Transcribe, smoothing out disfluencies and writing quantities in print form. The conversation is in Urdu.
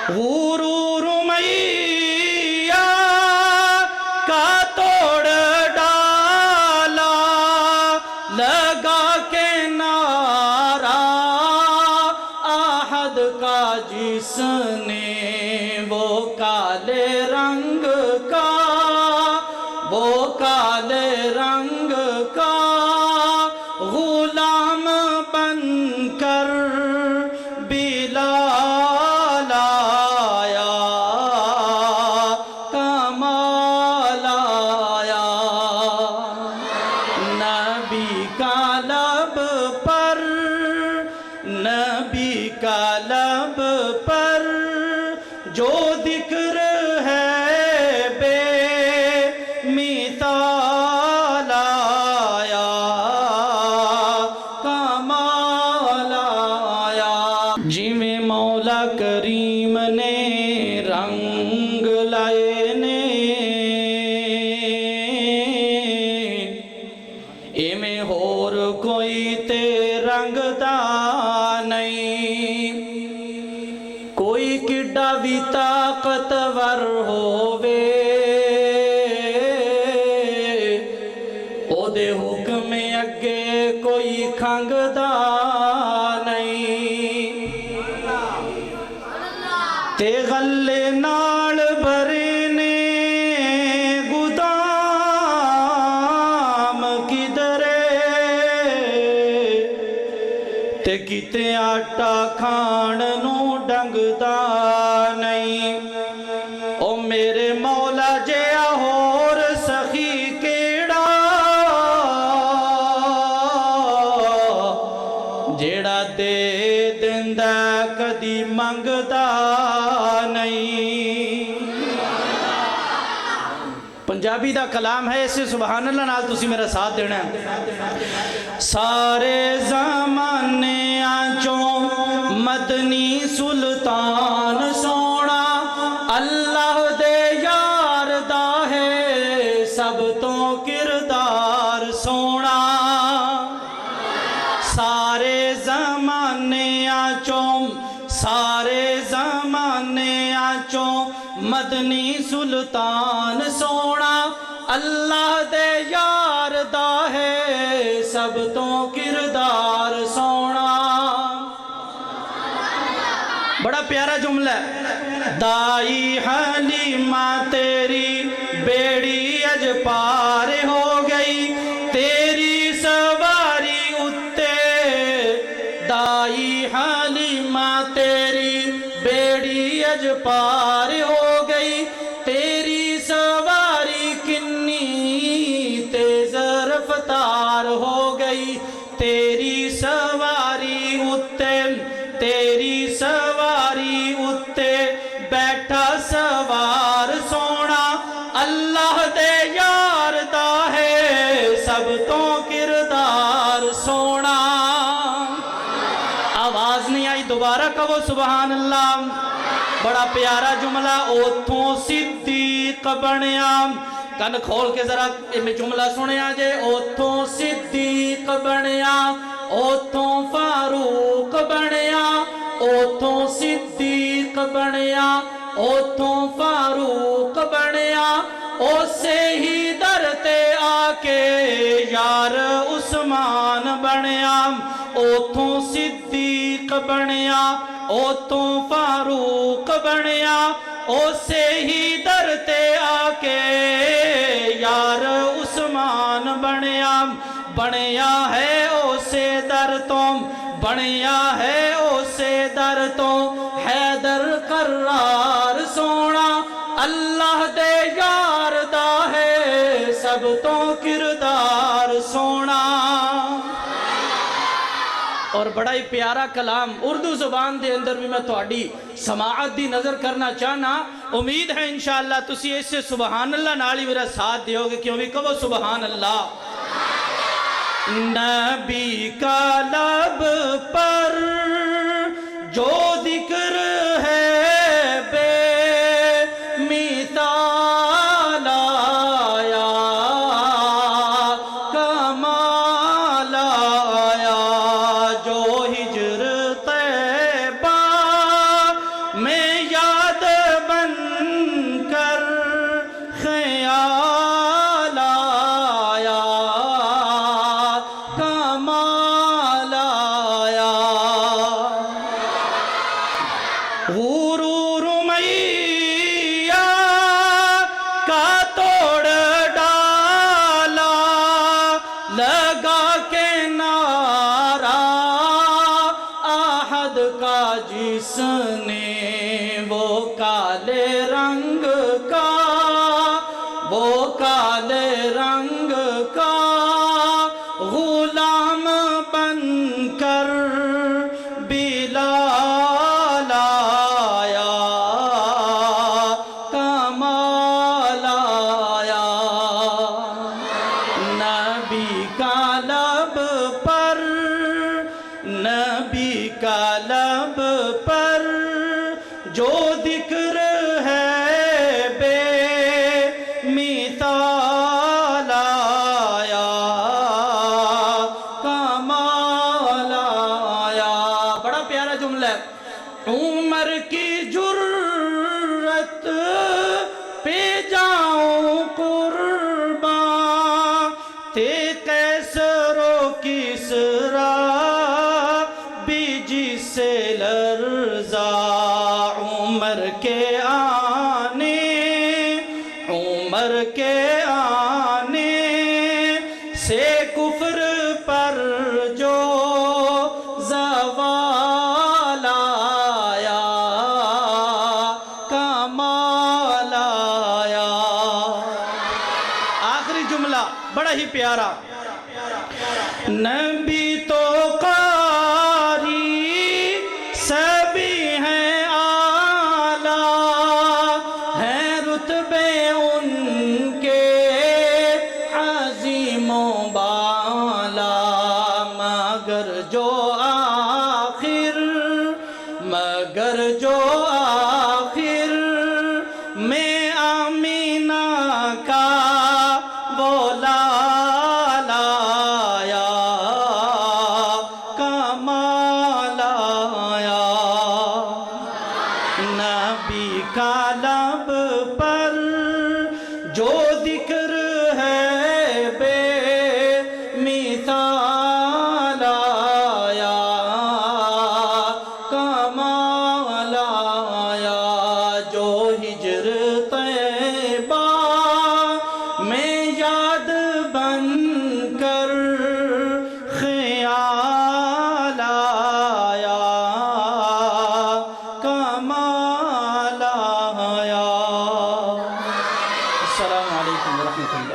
غرور میاں کا توڑ ڈالا لگا کے نعرہ احد کا جس نے وہ کالے رنگ کا غلام بن کر بلال آیا کمال آیا نبی کا لب پر جو ذکر ہے بے مثال آیا کمال آیا جویں مولا کریم نے رنگ لائے نے ایویں ہور کوئی تے رنگ دا نہیں کوئی کڈا بھی طاقتور ہووے او دے حکم اگے کوئی کھنگدا نہیں تے غلے نال بھرے نے گودام کدرے تے کتے آٹا کھان نو ڈنگدا نہیں او میرے مولا جیا ہور سخی کیڑا جیڑا دے دندا کدی منگدا نہیں پنجابی دا کلام ہے اسے سبحان اللہ نال تسی میرا ساتھ دینا ہے سارے زمانے آنچوں مدنی سلطان سونا اللہ دے یار دا ہے سب تو کردار سونا سارے زمانے آنچوں مدنی سلطان سونا اللہ دے یار دا ہے سب تو کردار سونا بڑا پیارا جملہ ہے دائی حلیمہ تیری بیڑی اج پار ہو گئی تیری سواری اتے دائی حلیمہ تیری بیڑی اج پار ہو گئی تیری سواری کنی تیز رفتار ہو گئی تیری سواری اتے بیٹھا سوار سونا اللہ دے یار دا ہے سب تو کردار سونا آواز نہیں آئی دوبارہ کہو سبحان اللہ بڑا پیارا جملہ اوتھوں صدیق بنیا کن کھول کے ذرا میں جملہ سنیا جے اوتھوں صدیق بنیا اوتھوں فاروق بنیا اوتھوں صدیق بنیا اوتھوں فاروق بنیا اسے ہی در تے آکے یار عثمان بنیا اوتھوں صدیق بنیا اوتھوں فاروق بنیا اسے ہی در تے آکے یار عثمان بنیا بنیا ہے اسے در تو بنیا ہے اسے در تو حیدر قرار سونا اللہ دے یار دا ہے سب تو کردار سونا اور بڑا ہی پیارا کلام اردو زبان دے اندر بھی میں تھوڑی سماعت دی نظر کرنا چاہنا امید ہے انشاءاللہ تسی اس سے سبحان اللہ نالی میرا ساتھ دیو گے کیوں بھی کہو سبحان اللہ نبی کا لب پر جو ذکر ہے بے مثال آیا کمال آیا جو ہجر طیبہ میں یا غرور میاں کا توڑ ڈالا لگا کے نعرہ احد کا جس نے وہ کالے رنگ کا غلام بن کر بلال آیا کمال آیا نبی کا لب پر جو ذکر ہے بے مثال آیا کمال آیا. بڑا پیارا جملہ ہے. عمر کی جرت پہ جاؤں قرباں تھے قیصر و کسریٰ بھی جس سے لرزا. عمر کے آنے سے کفر پر جو زوال آیا کمال آیا. آخری جملہ بڑا ہی پیارا. نبی تو قاری سبھی ہیں اعلیٰ ہیں رتبے ان کے عظیم و بالا مگر جو آخر میں آمینہ کا وہ لال آیا کمال آیا. نبی کا لب پر جو ذکر ہے بے مثال آیا کمال آیا. جو ہجر طیبہ میں یاد بن کر خیال آیا کمال آیا. السلام علیکم ورحمۃ اللہ.